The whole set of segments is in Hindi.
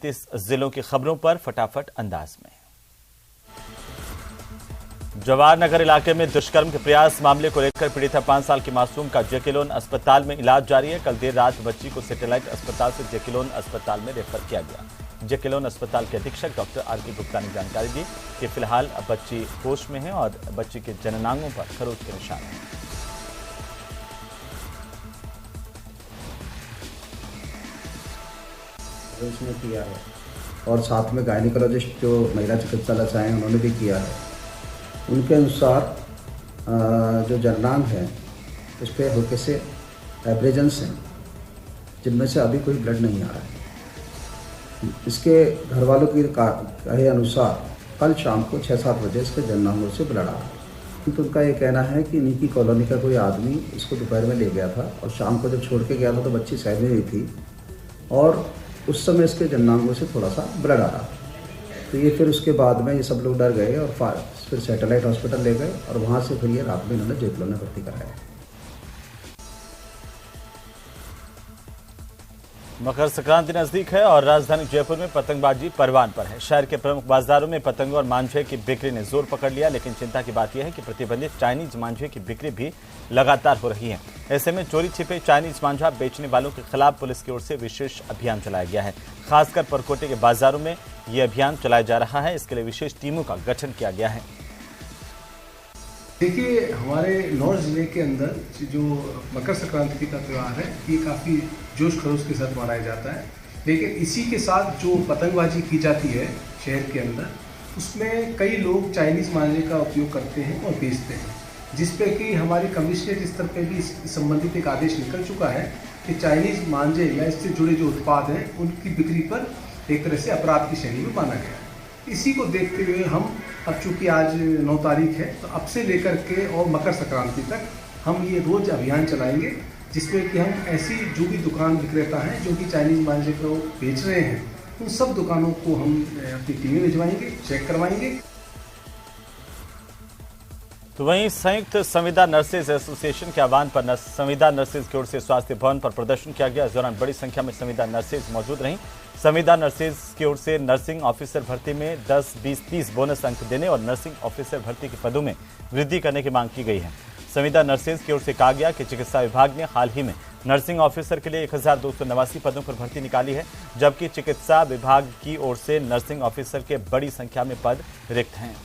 30 जिलों की खबरों पर फटाफट अंदाज में। जवाहर नगर इलाके में दुष्कर्म के प्रयास मामले को लेकर पीड़िता 5 साल की मासूम का जेकेलोन अस्पताल में इलाज जारी है। कल देर रात बच्ची को सैटेलाइट अस्पताल से जेकेलोन अस्पताल में रेफर किया गया। जेकेलोन अस्पताल के अधीक्षक डॉक्टर आर.के. गुप्ता ने जानकारी दी कि फिलहाल बच्ची होश में है और बच्ची के जननांगों पर खरोच के निशान हैं। उसने किया है और साथ में गायनिकोलॉजिस्ट जो महिला चिकित्सालय से आए उन्होंने भी किया है। उनके अनुसार जो जननांग है उस पर हल्के से एब्रेजन्स हैं जिनमें से अभी कोई ब्लड नहीं आ रहा है। इसके घर वालों की कहे अनुसार कल शाम को 6-7 बजे इसके जननांगों से ब्लड आ रहा है। तो उनका ये कहना है कि इन्हीं की कॉलोनी का कोई आदमी इसको दोपहर में ले गया था और शाम को जब छोड़ के गया था तो बच्ची सहज में ही थी और उस समय इसके जननांगों से थोड़ा सा ब्लड आ रहा। तो ये फिर उसके बाद में ये सब लोग डर गए और फिर सैटेलाइट हॉस्पिटल ले गए और वहाँ से फिर ये रात में इन्होंने जेकेलोन में भर्ती कराया। मकर संक्रांति नजदीक है और राजधानी जयपुर में पतंगबाजी परवान पर है। शहर के प्रमुख बाजारों में पतंगों और मांझे की बिक्री ने जोर पकड़ लिया, लेकिन चिंता की बात यह है कि प्रतिबंधित चाइनीज मांझे की बिक्री भी लगातार हो रही है। ऐसे में चोरी छिपे चाइनीज मांझा बेचने वालों के खिलाफ पुलिस की ओर से विशेष अभियान चलाया गया है। खासकर परकोटे के बाजारों में यह अभियान चलाया जा रहा है। इसके लिए विशेष टीमों का गठन किया गया है। देखिए, हमारे नॉर्थ जिले के अंदर जो मकर संक्रांति का त्यौहार है ये काफ़ी जोश खरोश के साथ मनाया जाता है, लेकिन इसी के साथ जो पतंगबाजी की जाती है शहर के अंदर उसमें कई लोग चाइनीज़ मांझे का उपयोग करते हैं और बेचते हैं, जिस पे कि हमारी कमिश्नरेट स्तर पे भी इस संबंधित एक आदेश निकल चुका है कि चाइनीज़ मांझे या इससे जुड़े जो उत्पाद हैं उनकी बिक्री पर एक तरह से अपराध की श्रेणी में माना गया है। इसी को देखते हुए हम अब चूँकि आज 9 तारीख है तो अब से लेकर के और मकर संक्रांति तक हम ये रोज़ अभियान चलाएंगे, जिसमें कि हम ऐसी जो भी दुकान विक्रेता हैं जो कि चाइनीज़ मांझे को बेच रहे हैं उन सब दुकानों को हम अपनी टीमें भिजवाएंगे, चेक करवाएंगे। तो वहीं संयुक्त संविदा नर्सेज एसोसिएशन के आह्वान पर संविदा नर्सेज की ओर से स्वास्थ्य भवन पर प्रदर्शन किया गया। इस दौरान बड़ी संख्या में संविदा नर्सेज मौजूद रहीं। संविदा नर्सेज की ओर से नर्सिंग ऑफिसर भर्ती में 10, 20, 30 बोनस अंक देने और नर्सिंग ऑफिसर भर्ती के पदों में वृद्धि करने की मांग की गई है। संविदा नर्सेज की ओर से कहा गया कि चिकित्सा विभाग ने हाल ही में नर्सिंग ऑफिसर के लिए 1289 पदों पर भर्ती निकाली है, जबकि चिकित्सा विभाग की ओर से नर्सिंग ऑफिसर के बड़ी संख्या में पद रिक्त हैं।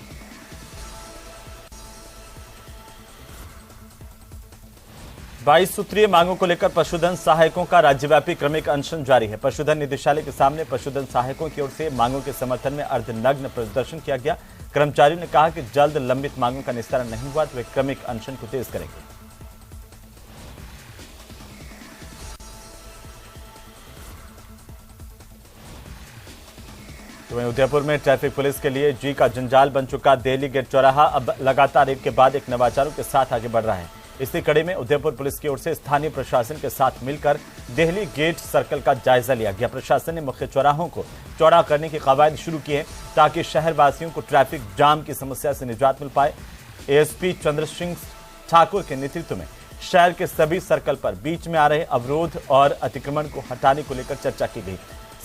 बाईस सूत्रीय मांगों को लेकर पशुधन सहायकों का राज्यव्यापी क्रमिक अनशन जारी है। पशुधन निदेशालय के सामने पशुधन सहायकों की ओर से मांगों के समर्थन में अर्धनग्न प्रदर्शन किया गया। कर्मचारियों ने कहा कि जल्द लंबित मांगों का निस्तारण नहीं हुआ तो वे क्रमिक अनशन को तेज करेंगे। तो वहीं उदयपुर में ट्रैफिक पुलिस के लिए जी का जंजाल बन चुका देहली गेट चौराहा अब लगातार एक के बाद एक नवाचारों के साथ आगे बढ़ रहा है। इसी कड़ी में उदयपुर पुलिस की ओर से स्थानीय प्रशासन के साथ मिलकर देहली गेट सर्कल का जायजा लिया गया। प्रशासन ने मुख्य चौराहों को चौड़ा करने की कवायद शुरू की है ताकि शहरवासियों को ट्रैफिक जाम की समस्या से निजात मिल पाए। एएसपी चंद्र सिंह ठाकुर के नेतृत्व में शहर के सभी सर्कल पर बीच में आ रहे अवरोध और अतिक्रमण को हटाने को लेकर चर्चा की गई।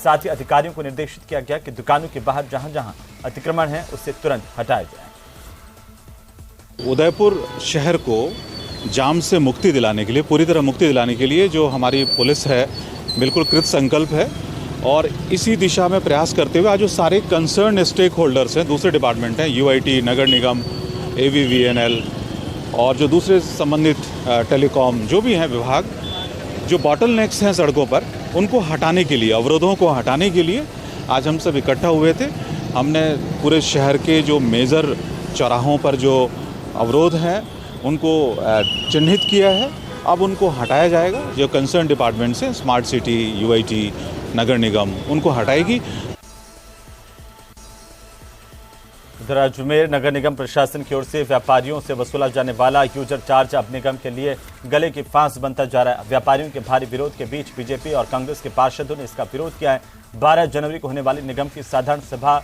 साथ ही अधिकारियों को निर्देशित किया गया कि दुकानों के बाहर जहां जहां अतिक्रमण है उसे तुरंत हटाया जाए। उदयपुर शहर को जाम से मुक्ति दिलाने के लिए, पूरी तरह मुक्ति दिलाने के लिए जो हमारी पुलिस है बिल्कुल कृत संकल्प है और इसी दिशा में प्रयास करते हुए आज जो सारे कंसर्न स्टेक होल्डर्स हैं, दूसरे डिपार्टमेंट हैं, यूआईटी, नगर निगम, एवीवीएनएल और जो दूसरे संबंधित टेलीकॉम जो भी हैं विभाग, जो बॉटलनेक्स हैं सड़कों पर उनको हटाने के लिए, अवरोधों को हटाने के लिए आज हम सब इकट्ठा हुए थे। हमने पूरे शहर के जो मेजर चौराहों पर जो अवरोध हैं उनको चिन्हित किया है। अब उनको हटाया जाएगा। जो कंसर्न डिपार्टमेंट्स हैं, स्मार्ट सिटी, यूआईटी, नगर निगम, उनको हटाएगी। इधर अजमेर नगर निगम प्रशासन की ओर से व्यापारियों से वसूला जाने वाला यूजर चार्ज अब निगम के लिए गले की फांस बनता जा रहा है। व्यापारियों के भारी विरोध के बीच बीजेपी और कांग्रेस के पार्षदों ने इसका विरोध किया है। 12 जनवरी को होने वाली निगम की साधारण सभा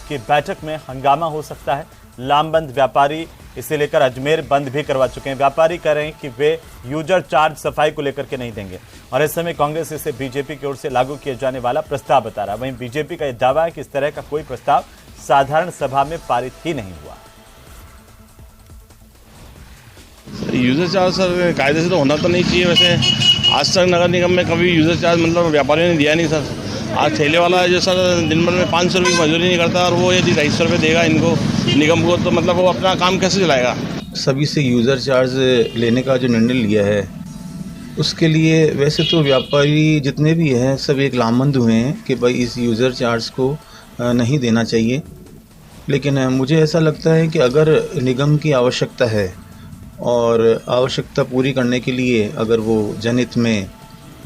की बैठक में हंगामा हो सकता है। लामबंद व्यापारी इसे लेकर अजमेर बंद भी करवा चुके हैं। व्यापारी कह रहे हैं कि वे यूजर चार्ज सफाई को लेकर के नहीं देंगे और इस समय कांग्रेस इसे बीजेपी की ओर से लागू किए जाने वाला प्रस्ताव बता रहा है। वहीं बीजेपी का यह दावा है कि इस तरह का कोई प्रस्ताव साधारण सभा में पारित ही नहीं हुआ। यूजर चार्ज सर कायदे से तो होना तो नहीं चाहिए। वैसे आज तक नगर निगम में कभी यूजर चार्ज मतलब व्यापारियों ने दिया नहीं सर। आज ठेले वाला जो सर दिन भर में 500 रुपये की मजदूरी नहीं करता और वो यदि 250 रुपये देगा इनको निगम को, तो मतलब वो अपना काम कैसे चलाएगा। सभी से यूज़र चार्ज लेने का जो निर्णय लिया है उसके लिए वैसे तो व्यापारी जितने भी हैं सब एक लामबंद हुए हैं कि भाई इस यूज़र चार्ज को नहीं देना चाहिए। लेकिन मुझे ऐसा लगता है कि अगर निगम की आवश्यकता है और आवश्यकता पूरी करने के लिए अगर वो जनहित में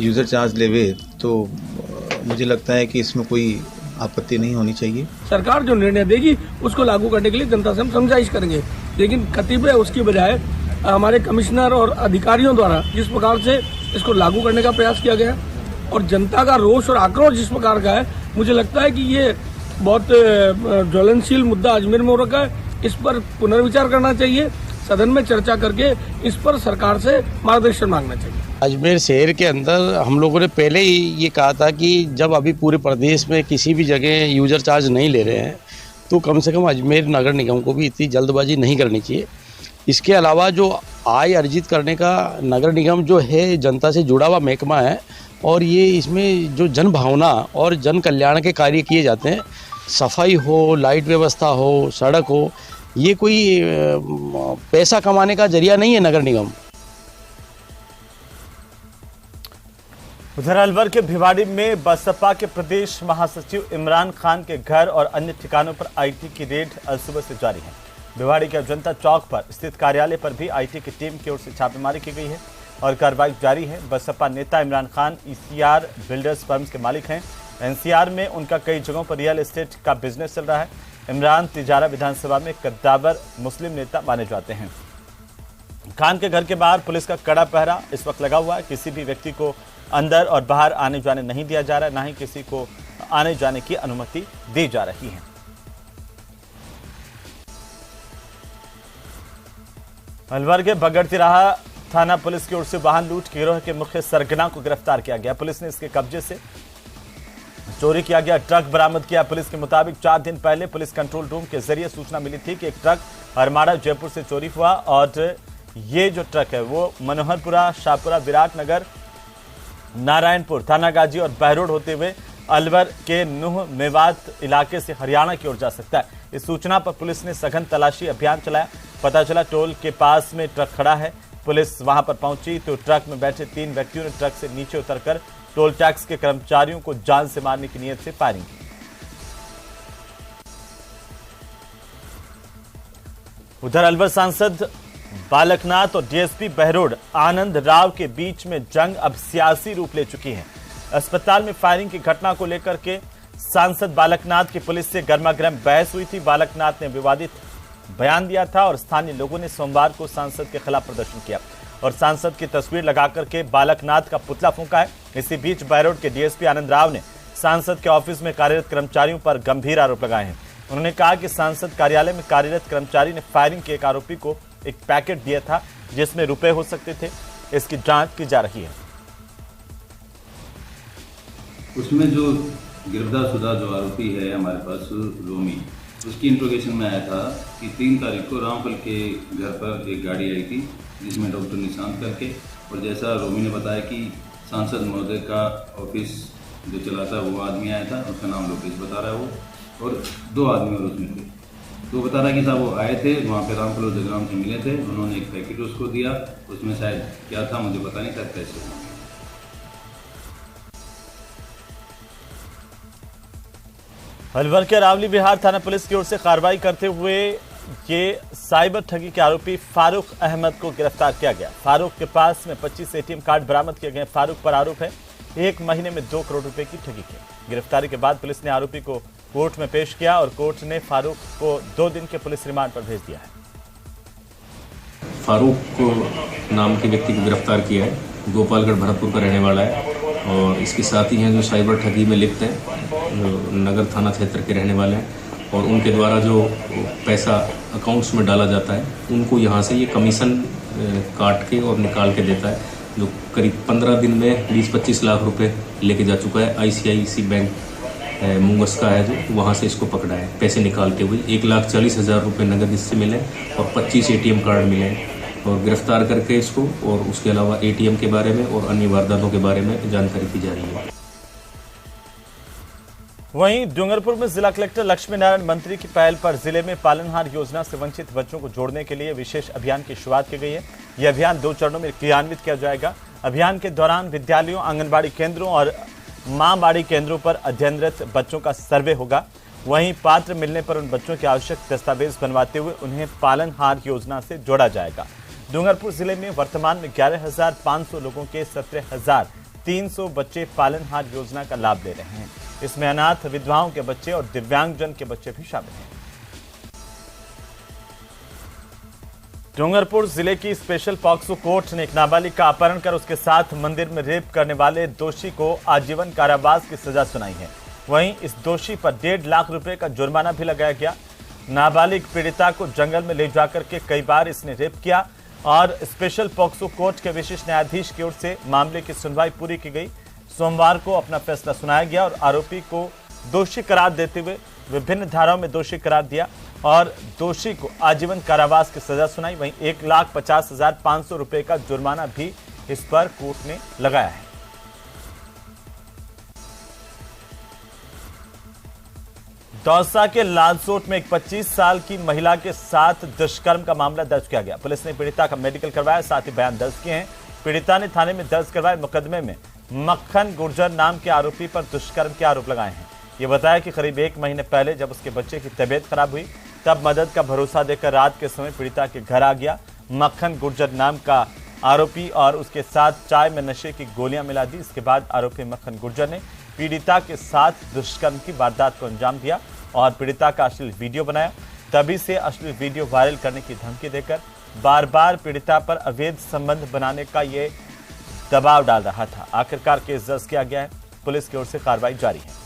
यूज़र चार्ज लेवे तो मुझे लगता है कि इसमें कोई आपत्ति नहीं होनी चाहिए। सरकार जो निर्णय देगी उसको लागू करने के लिए जनता से हम समझाइश करेंगे, लेकिन कतिपय उसकी बजाय हमारे कमिश्नर और अधिकारियों द्वारा जिस प्रकार से इसको लागू करने का प्रयास किया गया और जनता का रोष और आक्रोश जिस प्रकार का है, मुझे लगता है कि ये बहुत ज्वलनशील मुद्दा अजमेर में हो रखा है। इस पर पुनर्विचार करना चाहिए, सदन में चर्चा करके इस पर सरकार से मार्गदर्शन मांगना चाहिए। अजमेर शहर के अंदर हम लोगों ने पहले ही ये कहा था कि जब अभी पूरे प्रदेश में किसी भी जगह यूजर चार्ज नहीं ले रहे हैं तो कम से कम अजमेर नगर निगम को भी इतनी जल्दबाजी नहीं करनी चाहिए। इसके अलावा जो आय अर्जित करने का नगर निगम जो है जनता से जुड़ा हुआ महकमा है और ये इसमें जो जन भावना और जन कल्याण के कार्य किए जाते हैं, सफाई हो, लाइट व्यवस्था हो, सड़क हो, ये कोई पैसा कमाने का जरिया नहीं है नगर निगम। उधर अलवर के भिवाड़ी में बसपा के प्रदेश महासचिव इमरान खान के घर और अन्य ठिकानों पर आईटी की रेड आज सुबह से जारी है। भिवाड़ी के जनता चौक पर स्थित कार्यालय पर भी आईटी की टीम की ओर से छापेमारी की गई है और कार्रवाई जारी है। बसपा नेता Imran Khan ECR builders firms के मालिक हैं। एनसीआर में उनका कई जगहों पर रियल एस्टेट का बिजनेस चल रहा है। इमरान तिजारा विधानसभा में कद्दावर मुस्लिम नेता माने जाते हैं। खान के घर के बाहर पुलिस का कड़ा पहरा इस वक्त लगा हुआ है। किसी भी व्यक्ति को अंदर और बाहर आने जाने नहीं दिया जा रहा है, ना ही किसी को आने जाने की अनुमति दी जा रही है। अलवर के बगड़तिराहा थाना पुलिस की ओर से वाहन लूट गिरोह के मुख्य सरगना को गिरफ्तार किया गया। पुलिस ने इसके कब्जे से चोरी किया गया ट्रक बरामद किया। पुलिस के मुताबिक 4 दिन पहले पुलिस कंट्रोल रूम के जरिए सूचना मिली थी कि एक ट्रक हरमाड़ा जयपुर से चोरी हुआ और ये जो ट्रक है वो मनोहरपुरा, शाहपुरा, विराटनगर, नारायणपुर, थानागाजी और बहरोड होते हुए अलवर के नूह मेवात इलाके से हरियाणा की ओर जा सकता है। इस सूचना पर पुलिस ने सघन तलाशी अभियान चलाया। पता चला टोल के पास में ट्रक खड़ा है। पुलिस वहां पर पहुंची तो ट्रक में बैठे 3 व्यक्तियों ने ट्रक से नीचे उतरकर टोल टैक्स के कर्मचारियों को जान से मारने की नीयत से फायरिंग की। उधर अलवर सांसद बालकनाथ और डीएसपी बहरोड आनंद राव के बीच में जंग अब सियासी रूप ले चुकी है। अस्पताल में फायरिंग की घटना को लेकर के सांसद बालकनाथ की पुलिस से गर्मागर्म बहस हुई थी। बालकनाथ ने विवादित बयान दिया था और स्थानीय लोगों ने सोमवार को सांसद के खिलाफ प्रदर्शन किया और सांसद की तस्वीर लगाकर के बालकनाथ का पुतला फूंका है। इसी बीच बहरोड के डीएसपी आनंद राव ने सांसद के ऑफिस में कार्यरत कर्मचारियों पर गंभीर आरोप लगाए हैं। उन्होंने कहा कि सांसद कार्यालय में कार्यरत कर्मचारी ने फायरिंग के एक आरोपी को एक पैकेट दिया था जिसमें रुपए हो सकते थे। इसकी जांच की जा रही है। उसमें जो गिरफ्तार शुदा जो आरोपी है हमारे पास रोमी, उसकी इंट्रोगेशन में आया था कि 3 तारीख को रामफल के घर पर एक गाड़ी आई थी जिसमें डॉक्टर निशांत करके, और जैसा रोमी ने बताया कि सांसद महोदय का ऑफिस जो चलाता वो आदमी आया था, उसका नाम लोकेश बता रहा है वो, और 2 आदमी और उसमें थे। तो बता रहा कि साहब वो आए थे वहाँ पे रामफल और जगराम से मिले थे, उन्होंने एक पैकेट उसको दिया, उसमें शायद क्या था मुझे पता नहीं, शायद पैसे। अलवर के रावली विहार थाना पुलिस की ओर से कार्रवाई करते हुए ये साइबर ठगी के आरोपी फारूक अहमद को गिरफ्तार किया गया। फारूक के पास में 25 एटीएम कार्ड बरामद किए गए। फारूक पर आरोप है 1 महीने में 2 करोड़ रुपए की ठगी की। गिरफ्तारी के बाद पुलिस ने आरोपी को कोर्ट में पेश किया और कोर्ट ने फारूक को 2 दिन के पुलिस रिमांड पर भेज दिया है। फारूक नाम के व्यक्ति को गिरफ्तार किया है। गोपालगढ़ भरतपुर का रहने वाला है और इसके साथी हैं जो साइबर ठगी में लिप्त हैं, जो नगर थाना क्षेत्र के रहने वाले हैं। और उनके द्वारा जो पैसा अकाउंट्स में डाला जाता है उनको यहाँ से ये कमीशन काट के और निकाल के देता है, जो करीब 15 दिन में 20-25 लाख रुपए लेके जा चुका है। ICICI बैंक मुंगस का है जो वहाँ से इसको पकड़ा है पैसे निकालते हुए। 1,40,000 रुपये नगद इससे मिले और 25 ATM कार्ड मिले और गिरफ्तार करके इसको, और उसके अलावा ATM के बारे में और अन्य वारदातों के बारे में जानकारी दी जा रही है। वहीं डूंगरपुर में जिला कलेक्टर लक्ष्मी नारायण मंत्री की पहल पर जिले में पालनहार योजना से वंचित बच्चों को जोड़ने के लिए विशेष अभियान की शुरुआत की गई है। यह अभियान 2 चरणों में क्रियान्वित किया जाएगा। अभियान के दौरान विद्यालयों, आंगनबाड़ी केंद्रों और मां बाड़ी केंद्रों पर अध्ययनरत बच्चों का सर्वे होगा। वहीं पात्र मिलने पर उन बच्चों के आवश्यक दस्तावेज बनवाते हुए उन्हें पालनहार योजना से जोड़ा जाएगा। डूंगरपुर जिले में वर्तमान में 11,500 लोगों के 17,300 बच्चे पालनहार योजना का लाभ ले रहे हैं। इसमें अनाथ, विधवाओं के बच्चे और दिव्यांगजन के बच्चे भी शामिल हैं। डूंगरपुर जिले की स्पेशल पॉक्सो कोर्ट ने एक नाबालिग का अपहरण कर उसके साथ मंदिर में रेप करने वाले दोषी को आजीवन कारावास की सजा सुनाई है। वहीं इस दोषी पर 1.5 लाख रुपए का जुर्माना भी लगाया गया। नाबालिग पीड़िता को जंगल में ले जाकर के कई बार इसने रेप किया और स्पेशल पॉक्सो कोर्ट के विशेष न्यायाधीश की ओर से मामले की सुनवाई पूरी की गई। सोमवार को अपना फैसला सुनाया गया और आरोपी को दोषी करार देते हुए विभिन्न धाराओं में दोषी करार दिया और दोषी को आजीवन कारावास की सजा सुनाई। वहीं 1,50,500 रुपए का जुर्माना भी इस पर कोर्ट ने लगाया है। दौसा के लालसोट में एक 25 साल की महिला के साथ दुष्कर्म का मामला दर्ज किया गया। पुलिस ने पीड़िता का मेडिकल करवाया, साथ ही बयान दर्ज किए हैं। पीड़िता ने थाने में दर्ज करवाए मुकदमे में मक्खन गुर्जर नाम के आरोपी पर दुष्कर्म के आरोप लगाए हैं। ये बताया कि करीब 1 महीने पहले जब उसके बच्चे की तबीयत खराब हुई तब मदद का भरोसा देकर रात के समय पीड़िता के घर आ गया मक्खन गुर्जर नाम का आरोपी और उसके साथ चाय में नशे की गोलियां मिला दी। इसके बाद आरोपी मक्खन गुर्जर ने पीड़िता के साथ दुष्कर्म की वारदात को अंजाम दिया और पीड़िता का अश्लील वीडियो बनाया। तभी से अश्लील वीडियो वायरल करने की धमकी देकर बार बार पीड़िता पर अवैध संबंध बनाने का ये दबाव डाल रहा था। आखिरकार केस दर्ज किया गया है। पुलिस की ओर से कार्रवाई जारी है।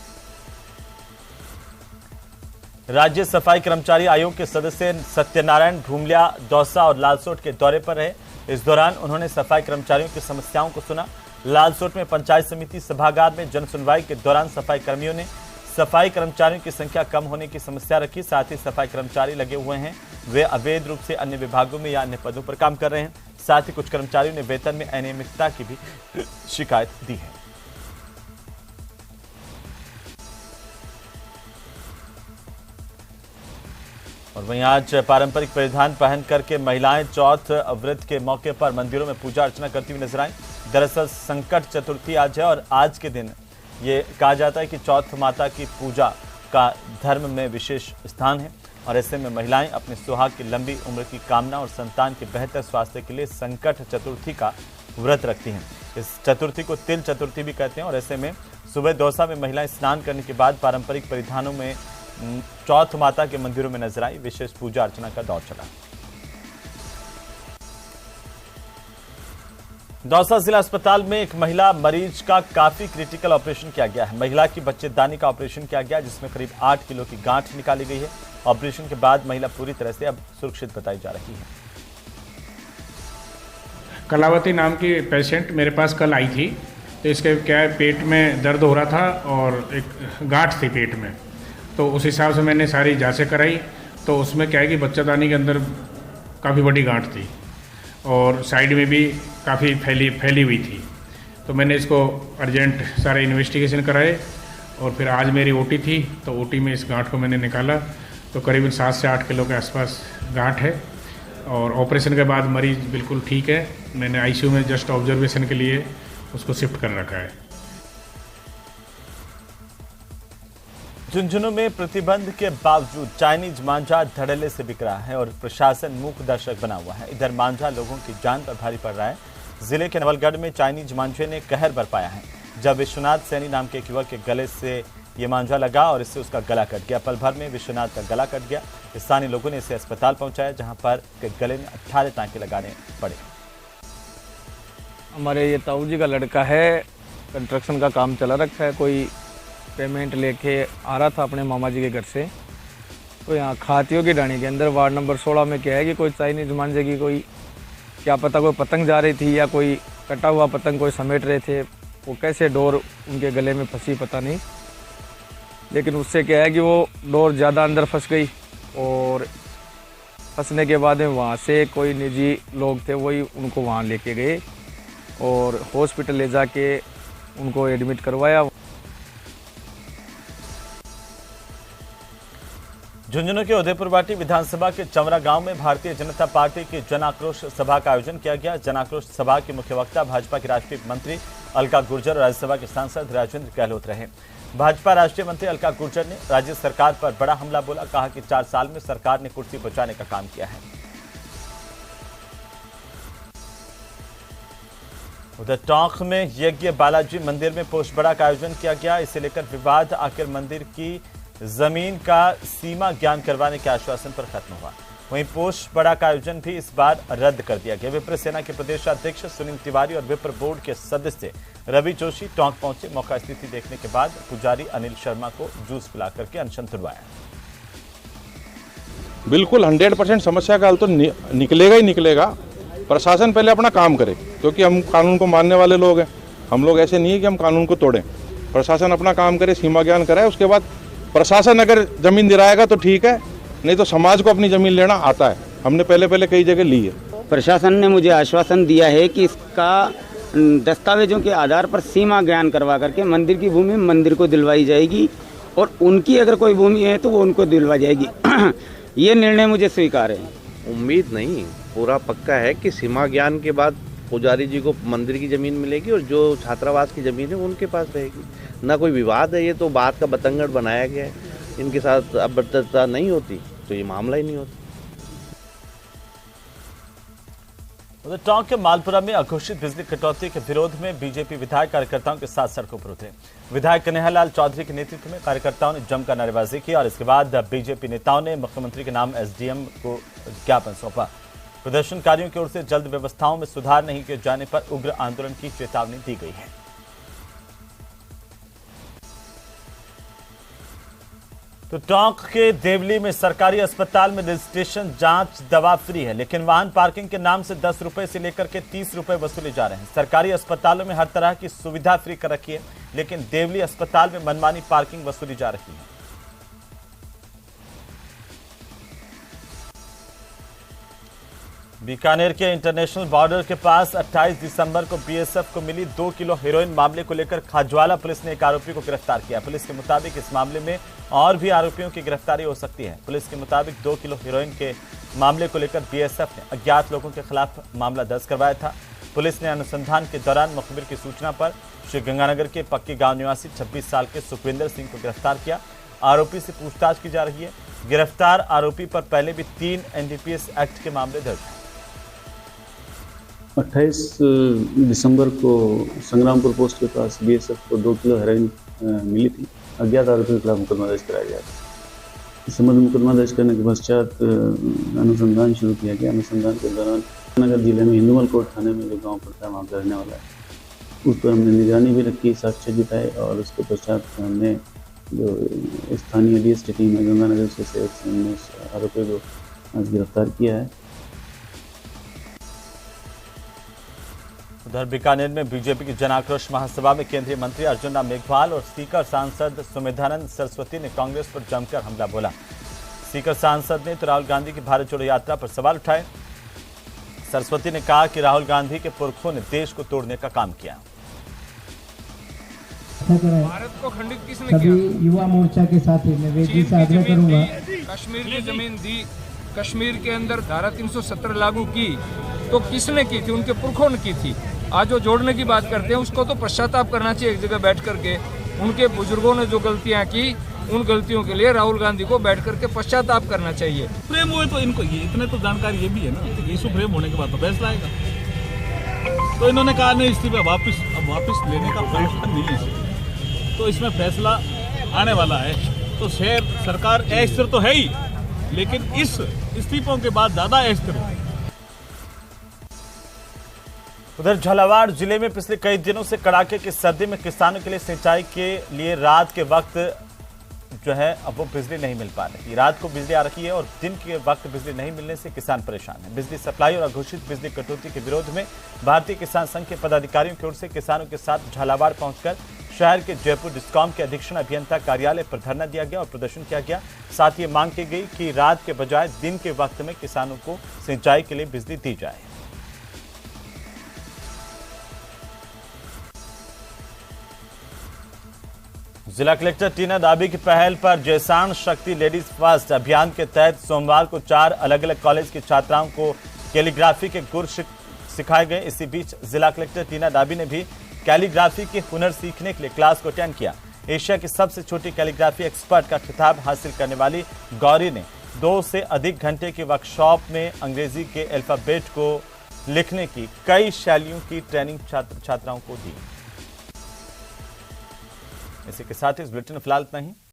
राज्य सफाई कर्मचारी आयोग के सदस्य सत्यनारायण भूमलिया दौसा और लालसोट के दौरे पर रहे। इस दौरान उन्होंने सफाई कर्मचारियों की समस्याओं को सुना। लालसोट में पंचायत समिति सभागार में जन सुनवाई के दौरान सफाई कर्मियों ने सफाई कर्मचारियों की संख्या कम होने की समस्या रखी। साथ ही सफाई कर्मचारी लगे हुए हैं, वे अवैध रूप से अन्य विभागों में या अन्य पदों पर काम कर रहे हैं। साथ ही कुछ कर्मचारियों ने वेतन में अनियमितता की भी शिकायत दी है। और वहीं आज पारंपरिक परिधान पहन करके महिलाएं चौथ व्रत के मौके पर मंदिरों में पूजा अर्चना करती हुई नजर आई। दरअसल संकट चतुर्थी आज है और आज के दिन ये कहा जाता है कि चौथ माता की पूजा का धर्म में विशेष स्थान है और ऐसे में महिलाएं अपने सुहाग की लंबी उम्र की कामना और संतान के बेहतर स्वास्थ्य के लिए संकट चतुर्थी का व्रत रखती हैं। इस चतुर्थी को तिल चतुर्थी भी कहते हैं और ऐसे में सुबह दौसा में महिलाएं स्नान करने के बाद पारंपरिक परिधानों में चौथ माता के मंदिरों में नजर आई। विशेष पूजा अर्चना का दौर चला। दौसा जिला अस्पताल में एक महिला मरीज का काफी क्रिटिकल ऑपरेशन किया गया है। महिला की बच्चेदानी का ऑपरेशन किया गया जिसमें करीब 8 किलो की गांठ निकाली गई है। ऑपरेशन के बाद महिला पूरी तरह से अब सुरक्षित बताई जा रही है। कलावती नाम की पेशेंट मेरे पास कल आई थी। तो इसके क्या है, पेट में दर्द हो रहा था और एक गांठ थी पेट में। तो उस हिसाब से मैंने सारी जांचें कराई तो उसमें क्या है कि बच्चेदानी के अंदर काफ़ी बड़ी गांठ थी और साइड में भी काफ़ी फैली हुई थी। तो मैंने इसको अर्जेंट सारे इन्वेस्टिगेशन कराए और फिर आज मेरी ओटी थी तो ओटी में इस गांठ को मैंने निकाला। तो करीबन 7 से 8 किलो के आसपास गांठ है और ऑपरेशन के बाद मरीज बिल्कुल ठीक है। मैंने आईसीयू में जस्ट ऑब्जर्वेशन के लिए उसको शिफ्ट कर रखा है। झुंझुनू में प्रतिबंध के बावजूद चाइनीज मांझा धड़ल्ले से बिक रहा है और प्रशासन मूक दर्शक बना हुआ है। इधर मांझा लोगों की जान पर भारी पड़ रहा है। जिले के नवलगढ़ में चाइनीज मांझे ने कहर बरपाया है जब विश्वनाथ सैनी नाम के एक युवक के गले से ये मांझा लगा और इससे उसका गला कट गया। पल भर में विश्वनाथ का गला कट गया। स्थानीय लोगों ने इसे अस्पताल पहुंचाया जहां पर गले में 18 टांके लगाने पड़े। हमारे ये ताऊ जी का लड़का है, कंस्ट्रक्शन का काम चला रखा है। कोई पेमेंट लेके आ रहा था अपने मामा जी के घर से तो यहाँ खातियों की ढाणी के अंदर वार्ड नंबर 16 में क्या है कि कोई चाइनीज मांझे की कोई क्या पता कोई पतंग जा रही थी या कोई कटा हुआ पतंग कोई समेट रहे थे, वो कैसे डोर उनके गले में फंसी पता नहीं, लेकिन उससे क्या है कि वो डोर ज़्यादा अंदर फंस गई और फंसने के बाद में वहाँ से कोई निजी लोग थे वही उनको वहाँ लेके गए और हॉस्पिटल ले जाके उनको एडमिट करवाया। झुंझुनू के उदयपुरवाटी विधानसभा के चमरा गांव में भारतीय जनता पार्टी की जन आक्रोश सभा का आयोजन किया गया। जन आक्रोश सभा के मुख्य वक्ता भाजपा के राष्ट्रीय मंत्री अलका गुर्जर और राज्यसभा के सांसद राजेंद्र गहलोत रहे। भाजपा राष्ट्रीय मंत्री अलका गुर्जर ने राज्य सरकार पर बड़ा हमला बोला, कहा कि 4 साल में सरकार ने कुर्सी बचाने का काम किया है। उधर टोंक में यज्ञ बालाजी मंदिर में पोस्ट बड़ा का आयोजन किया गया। इसे लेकर विवाद आखिर मंदिर की जमीन का सीमा ज्ञान करवाने के आश्वासन पर खत्म हुआ। वहीं पोस्ट बड़ा का आयोजन भी इस बार रद्द कर दिया गया। विप्र सेना के प्रदेश अध्यक्ष सुनील तिवारी और विप्र बोर्ड के सदस्य रवि जोशी टोंक पहुंचे। मौका स्थिति देखने के बाद पुजारी अनिल शर्मा को जूस पिला करके अनशन तुड़वाया। बिल्कुल 100% समस्या का हल तो निकलेगा ही निकलेगा। प्रशासन पहले अपना काम करे, क्योंकि हम कानून को मानने वाले लोग हैं। हम लोग ऐसे नहीं है कि हम कानून को तोड़ें। प्रशासन अपना काम करे, सीमा ज्ञान कराए, उसके बाद प्रशासन अगर जमीन दिलाएगा तो ठीक है, नहीं तो समाज को अपनी जमीन लेना आता है। हमने पहले कई जगह ली है। प्रशासन ने मुझे आश्वासन दिया है कि इसका दस्तावेजों के आधार पर सीमा ज्ञान करवा करके मंदिर की भूमि मंदिर को दिलवाई जाएगी और उनकी अगर कोई भूमि है तो वो उनको दिलवाई जाएगी। ये निर्णय मुझे स्वीकार है। उम्मीद नहीं, पूरा पक्का है कि सीमा ज्ञान के बाद पुजारी जी को मंदिर की ज़मीन मिलेगी और जो छात्रावास की ज़मीन है उनके पास रहेगी। ना कोई विवाद है, ये तो बात का बतंगड़ बनाया गया है। इनके साथ अभद्रता नहीं होती तो ये मामला ही नहीं होता। उधर टोंक के मालपुरा में अघोषित बिजली कटौती के विरोध में बीजेपी विधायक कार्यकर्ताओं के साथ सड़कों पर उतरे। विधायक कन्हैयालाल चौधरी के नेतृत्व में कार्यकर्ताओं ने जमकर नारेबाजी की और इसके बाद बीजेपी नेताओं ने मुख्यमंत्री के नाम एसडीएम को ज्ञापन सौंपा। प्रदर्शनकारियों की ओर से जल्द व्यवस्थाओं में सुधार नहीं किए जाने पर उग्र आंदोलन की चेतावनी दी गई है। तो टोंक के देवली में सरकारी अस्पताल में रजिस्ट्रेशन जांच दवा फ्री है, लेकिन वाहन पार्किंग के नाम से 10 रुपए से लेकर के 30 रुपए वसूले जा रहे हैं। सरकारी अस्पतालों में हर तरह की सुविधा फ्री कर रखी है, लेकिन देवली अस्पताल में मनमानी पार्किंग वसूली जा रही है। बीकानेर के इंटरनेशनल बॉर्डर के पास 28 दिसंबर को बीएसएफ को मिली 2 किलो हेरोइन मामले को लेकर खाजवाला पुलिस ने एक आरोपी को गिरफ्तार किया। पुलिस के मुताबिक इस मामले में और भी आरोपियों की गिरफ्तारी हो सकती है। पुलिस के मुताबिक 2 किलो हेरोइन के मामले को लेकर बीएसएफ ने अज्ञात लोगों के खिलाफ मामला दर्ज करवाया था। पुलिस ने अनुसंधान के दौरान मुखबिर की सूचना पर श्री गंगानगर के पक्की गांव निवासी 26 साल के सुखविंदर सिंह को गिरफ्तार किया। आरोपी से पूछताछ की जा रही है। गिरफ्तार आरोपी पर पहले भी 3 एनडीपीएस एक्ट के मामले दर्ज हैं। 28 दिसंबर को संग्रामपुर पोस्ट के पास बीएसएफ को 2 किलो हेरोइन मिली थी। अज्ञात आरोपियों के खिलाफ मुकदमा दर्ज कराया गया था। इस संबंध में मुकदमा दर्ज करने के पश्चात अनुसंधान शुरू किया गया। अनुसंधान के दौरान नगर जिले में हिंदूमल कोट थाने में जो गांव पड़ता है वहाँ पर रहने वाला है, उस पर हमने निगरानी भी रखी, साक्ष्य जुटाए और उसके पश्चात हमने जो स्थानीय डीएसटी टीम है गंगानगर से हमने आरोपियों को आज गिरफ्तार किया है। उधर बीकानेर में बीजेपी की जन आक्रोश महासभा में केंद्रीय मंत्री अर्जुन राम मेघवाल और स्पीकर सांसद सुमेधानंद सरस्वती ने कांग्रेस पर जमकर हमला बोला। स्पीकर सांसद ने तो राहुल गांधी की भारत जोड़ो यात्रा पर सवाल उठाए। सरस्वती ने कहा कि राहुल गांधी के पुरखों ने देश को तोड़ने का काम किया। भारत को खंडित किसने किया? युवा मोर्चा के साथी मैं वेदी से आग्रह करूंगा। कश्मीर की जमीन दी, कश्मीर के अंदर धारा 370 लागू की तो किसने की थी? उनके पुरखों ने की थी। आज वो जोड़ने की बात करते हैं, उसको तो पश्चाताप करना चाहिए एक जगह बैठ करके। उनके बुजुर्गों ने जो गलतियां की उन गलतियों के लिए राहुल गांधी को बैठ करके पश्चाताप करना चाहिए। प्रेम हुए तो इनको ये इतने तो जानकारी ये भी है ना, यीशु प्रेम होने के बाद तो फैसला आएगा। तो इन्होंने कहा नहीं इस्तीफा वापस लेने का प्रश्न नहीं है, तो इसमें फैसला आने वाला है। तो शहर सरकार अस्थिर तो है ही, लेकिन इस इस्तीफों के बाद ज्यादा अस्थिर है। उधर झालावाड़ जिले में पिछले कई दिनों से कड़ाके की सर्दी में किसानों के लिए सिंचाई के लिए रात के वक्त जो है अब वो बिजली नहीं मिल पा रही। रात को बिजली आ रही है और दिन के वक्त बिजली नहीं मिलने से किसान परेशान है। बिजली सप्लाई और अघोषित बिजली कटौती के विरोध में भारतीय किसान संघ के पदाधिकारियों की ओर से किसानों के साथ झालावाड़ पहुंचकर शहर के जयपुर डिस्कॉम के अधीक्षण अभियंता कार्यालय पर धरना दिया गया और प्रदर्शन किया गया। साथ ही मांग की गई कि रात के बजाय दिन के वक्त में किसानों को सिंचाई के लिए बिजली दी जाए। जिला कलेक्टर टीना दाबी की पहल पर जयसाण शक्ति लेडीज फर्स्ट अभियान के तहत सोमवार को 4 अलग अलग कॉलेज की छात्राओं को कैलीग्राफी के गुर सिखाए गए। इसी बीच जिला कलेक्टर टीना दाबी ने भी कैलीग्राफी के हुनर सीखने के लिए क्लास को अटेंड किया। एशिया की सबसे छोटी कैलीग्राफी एक्सपर्ट का खिताब हासिल करने वाली गौरी ने 2 से अधिक घंटे के वर्कशॉप में अंग्रेजी के अल्फाबेट को लिखने की कई शैलियों की ट्रेनिंग छात्राओं को दी। इसी के साथ इस बुलेटिन में फिलहाल इतना ही।